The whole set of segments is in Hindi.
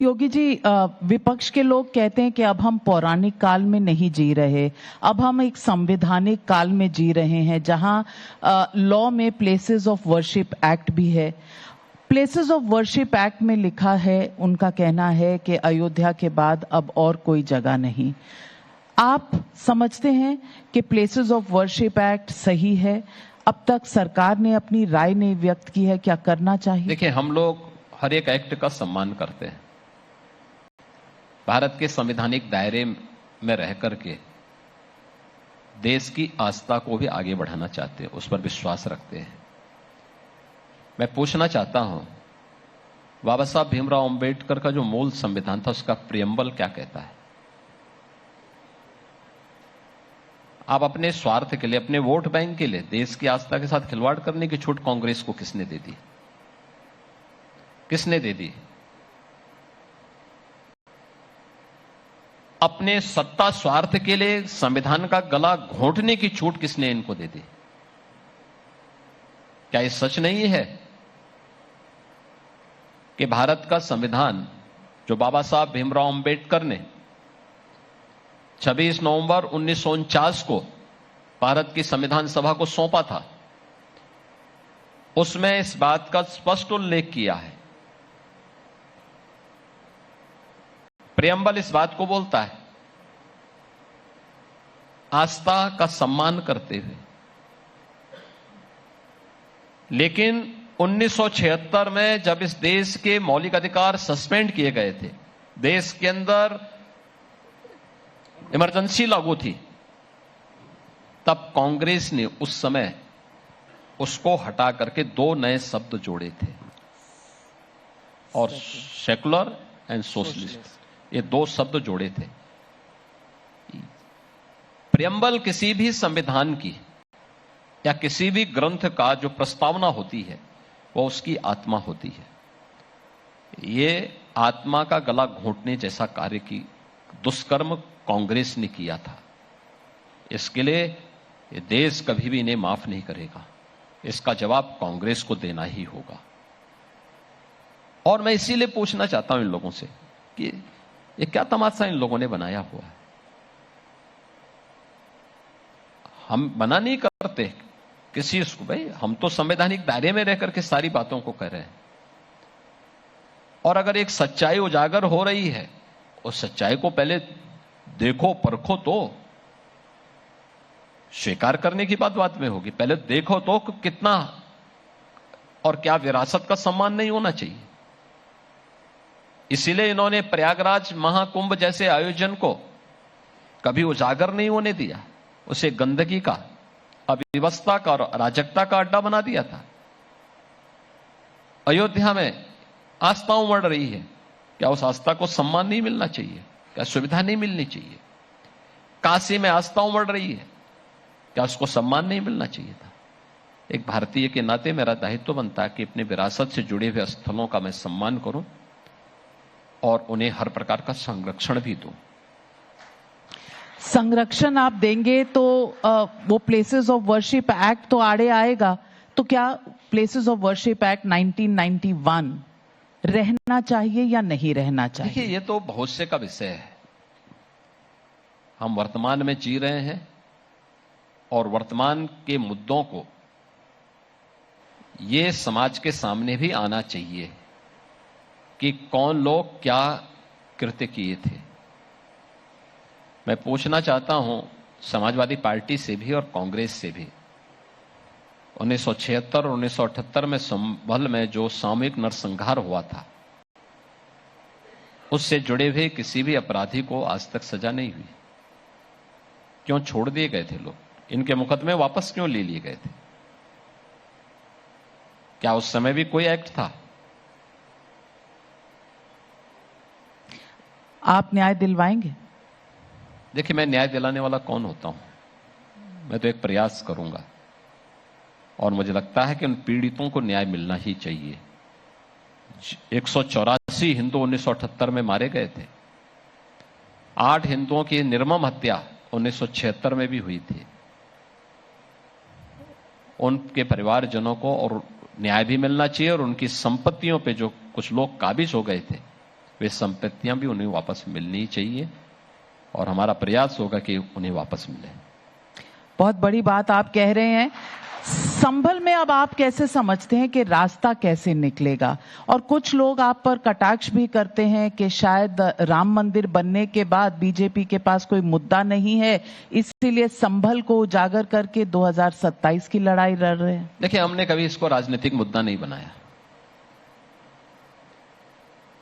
योगी जी, विपक्ष के लोग कहते हैं कि अब हम पौराणिक काल में नहीं जी रहे, अब हम एक संवैधानिक काल में जी रहे हैं जहां लॉ में प्लेसेस ऑफ वर्शिप एक्ट भी है। प्लेसेस ऑफ वर्शिप एक्ट में लिखा है, उनका कहना है कि अयोध्या के बाद अब और कोई जगह नहीं। आप समझते हैं कि प्लेसेस ऑफ वर्शिप एक्ट सही है? अब तक सरकार ने अपनी राय नहीं व्यक्त की है, क्या करना चाहिए? देखिए, हम लोग हर एक एक्ट का सम्मान करते हैं। भारत के संवैधानिक दायरे में रह करके देश की आस्था को भी आगे बढ़ाना चाहते हैं, उस पर विश्वास रखते हैं। मैं पूछना चाहता हूं, बाबा साहब भीमराव अंबेडकर का जो मूल संविधान था, उसका प्रियम्बल क्या कहता है? आप अपने स्वार्थ के लिए, अपने वोट बैंक के लिए देश की आस्था के साथ खिलवाड़ करने की छूट कांग्रेस को किसने दे दी? किसने दे दी? अपने सत्ता स्वार्थ के लिए संविधान का गला घोंटने की छूट किसने इनको दे दी? क्या ये सच नहीं है कि भारत का संविधान जो बाबा साहब भीमराव अंबेडकर ने 26 नवंबर 1949 को भारत की संविधान सभा को सौंपा था, उसमें इस बात का स्पष्ट उल्लेख किया है। प्रियम्बल इस बात को बोलता है, आस्था का सम्मान करते हुए। लेकिन 1976 में जब इस देश के मौलिक अधिकार सस्पेंड किए गए थे, देश के अंदर इमरजेंसी लागू थी, तब कांग्रेस ने उस समय उसको हटा करके दो नए शब्द जोड़े थे, और सेकुलर एंड सोशलिस्ट, ये दो शब्द जोड़े थे। प्रियम्बल किसी भी संविधान की या किसी भी ग्रंथ का जो प्रस्तावना होती है, वो उसकी आत्मा होती है। ये आत्मा का गला घोंटने जैसा कार्य की दुष्कर्म कांग्रेस ने किया था। इसके लिए ये देश कभी भी इन्हें माफ नहीं करेगा। इसका जवाब कांग्रेस को देना ही होगा। और मैं इसीलिए पूछना चाहता हूं इन लोगों से कि ये क्या तमाशा इन लोगों ने बनाया हुआ है? हम मना नहीं करते किसी को, भाई हम तो संवैधानिक दायरे में रह करके सारी बातों को कह रहे हैं। और अगर एक सच्चाई उजागर हो रही है, उस सच्चाई को पहले देखो, परखो, तो स्वीकार करने की बात में होगी। पहले देखो तो कितना और क्या विरासत का सम्मान नहीं होना चाहिए। इसीलिए इन्होंने प्रयागराज महाकुंभ जैसे आयोजन को कभी उजागर नहीं होने दिया, उसे गंदगी का, अव्यवस्था का और अराजकता का अड्डा बना दिया था। अयोध्या में आस्था उमड़ रही है, क्या उस आस्था को सम्मान नहीं मिलना चाहिए? क्या सुविधा नहीं मिलनी चाहिए? काशी में आस्था उमड़ रही है, क्या उसको सम्मान नहीं मिलना चाहिए था? एक भारतीय के नाते मेरा दायित्व बनता है कि अपनी विरासत से जुड़े हुए स्थलों का मैं सम्मान करूं और उन्हें हर प्रकार का संरक्षण भी दूं। संरक्षण आप देंगे तो वो प्लेसेस ऑफ वर्शिप एक्ट तो आड़े आएगा। तो क्या प्लेसेस ऑफ वर्शिप एक्ट 1991 रहना चाहिए या नहीं रहना चाहिए? देखिए, ये तो भविष्य का विषय है। हम वर्तमान में जी रहे हैं और वर्तमान के मुद्दों को ये समाज के सामने भी आना चाहिए कि कौन लोग क्या कृत्य किए थे। मैं पूछना चाहता हूं समाजवादी पार्टी से भी और कांग्रेस से भी, 1976 और 1978 में संभल में जो सामूहिक नरसंहार हुआ था, उससे जुड़े हुए किसी भी अपराधी को आज तक सजा नहीं हुई। क्यों छोड़ दिए गए थे लोग? इनके मुकदमे वापस क्यों ले लिए गए थे? क्या उस समय भी कोई एक्ट था? आप न्याय दिलवाएंगे? देखिए, मैं न्याय दिलाने वाला कौन होता हूं? मैं तो एक प्रयास करूंगा और मुझे लगता है कि उन पीड़ितों को न्याय मिलना ही चाहिए। 184 हिंदू 1978 में मारे गए थे। 8 हिंदुओं की निर्मम हत्या 1976 में भी हुई थी। उनके परिवारजनों को और न्याय भी मिलना चाहिए और उनकी संपत्तियों पे जो कुछ लोग काबिज हो गए थे, वे संपत्तियां भी उन्हें वापस मिलनी चाहिए और हमारा प्रयास होगा कि उन्हें वापस मिले। बहुत बड़ी बात आप कह रहे हैं। संभल में अब आप कैसे समझते हैं कि रास्ता कैसे निकलेगा? और कुछ लोग आप पर कटाक्ष भी करते हैं कि शायद राम मंदिर बनने के बाद बीजेपी के पास कोई मुद्दा नहीं है, इसीलिए संभल को उजागर करके 2027 की लड़ाई लड़ रहे हैं। देखिए, हमने कभी इसको राजनीतिक मुद्दा नहीं बनाया।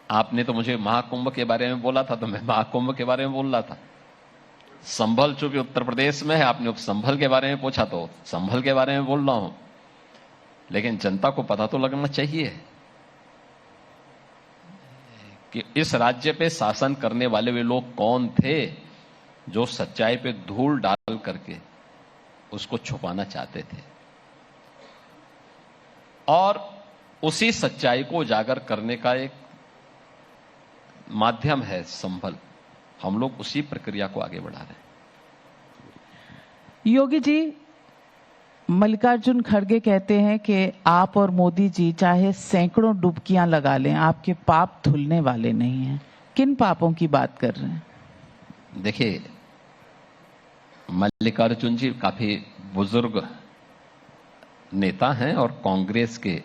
आपने तो मुझे महाकुंभ के बारे में बोला था, तो मैं महाकुंभ के बारे में बोल रहा था। संभल चूंकि उत्तर प्रदेश में है, आपने संभल के बारे में पूछा तो संभल के बारे में बोल रहा हूं। लेकिन जनता को पता तो लगना चाहिए कि इस राज्य पे शासन करने वाले वे लोग कौन थे जो सच्चाई पे धूल डाल करके उसको छुपाना चाहते थे, और उसी सच्चाई को उजागर करने का एक माध्यम है संभल। हम लोग उसी प्रक्रिया को आगे बढ़ा रहे हैं। योगी जी, मल्लिकार्जुन खड़गे कहते हैं कि आप और मोदी जी चाहे सैकड़ों डुबकियां लगा लें, आपके पाप धुलने वाले नहीं हैं। किन पापों की बात कर रहे हैं? देखिए, मल्लिकार्जुन जी काफी बुजुर्ग नेता हैं और कांग्रेस के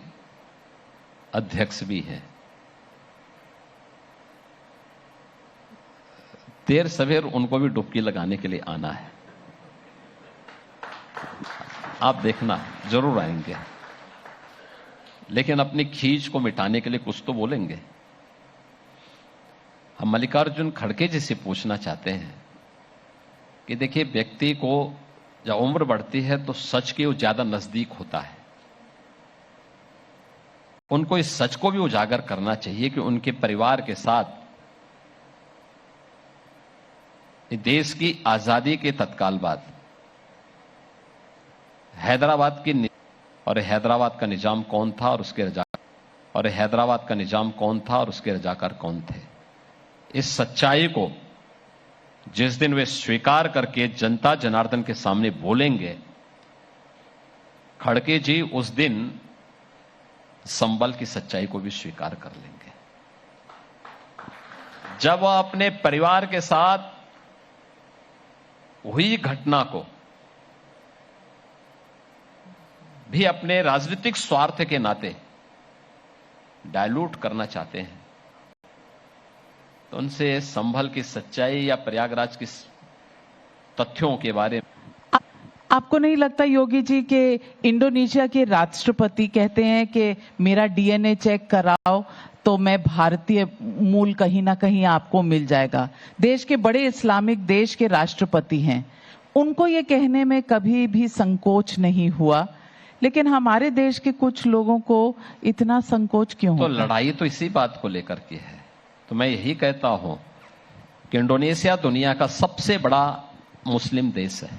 अध्यक्ष भी हैं। देर सवेर उनको भी डुबकी लगाने के लिए आना है। आप देखना, जरूर आएंगे, लेकिन अपनी खींच को मिटाने के लिए कुछ तो बोलेंगे। हम मल्लिकार्जुन खड़गे जी से पूछना चाहते हैं कि देखिए, व्यक्ति को जब उम्र बढ़ती है तो सच के ज्यादा नजदीक होता है। उनको इस सच को भी उजागर करना चाहिए कि उनके परिवार के साथ देश की आजादी के तत्काल बाद हैदराबाद का निजाम कौन था और उसके रजाकार कौन थे, इस सच्चाई को जिस दिन वे स्वीकार करके जनता जनार्दन के सामने बोलेंगे, खड़गे जी उस दिन संभल की सच्चाई को भी स्वीकार कर लेंगे। जब वह अपने परिवार के साथ हुई घटना को भी अपने राजनीतिक स्वार्थ के नाते डायलूट करना चाहते हैं, तो उनसे संभल की सच्चाई या प्रयागराज की तथ्यों के बारे में। आपको नहीं लगता योगी जी कि इंडोनेशिया के राष्ट्रपति कहते हैं कि मेरा डीएनए चेक कराओ तो मैं भारतीय मूल कहीं ना कहीं आपको मिल जाएगा? देश के बड़े इस्लामिक देश के राष्ट्रपति हैं, उनको ये कहने में कभी भी संकोच नहीं हुआ, लेकिन हमारे देश के कुछ लोगों को इतना संकोच क्यों तो होता? लड़ाई तो इसी बात को लेकर के है। तो मैं यही कहता हूं कि इंडोनेशिया दुनिया का सबसे बड़ा मुस्लिम देश है,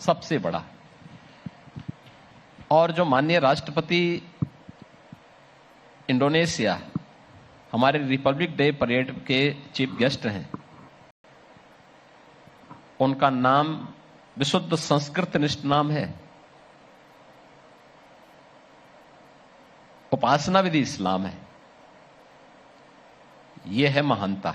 सबसे बड़ा। और जो माननीय राष्ट्रपति इंडोनेशिया हमारे रिपब्लिक डे परेड के चीफ गेस्ट हैं, उनका नाम विशुद्ध संस्कृत निष्ठ नाम है, उपासना विधि इस्लाम है। यह है महानता।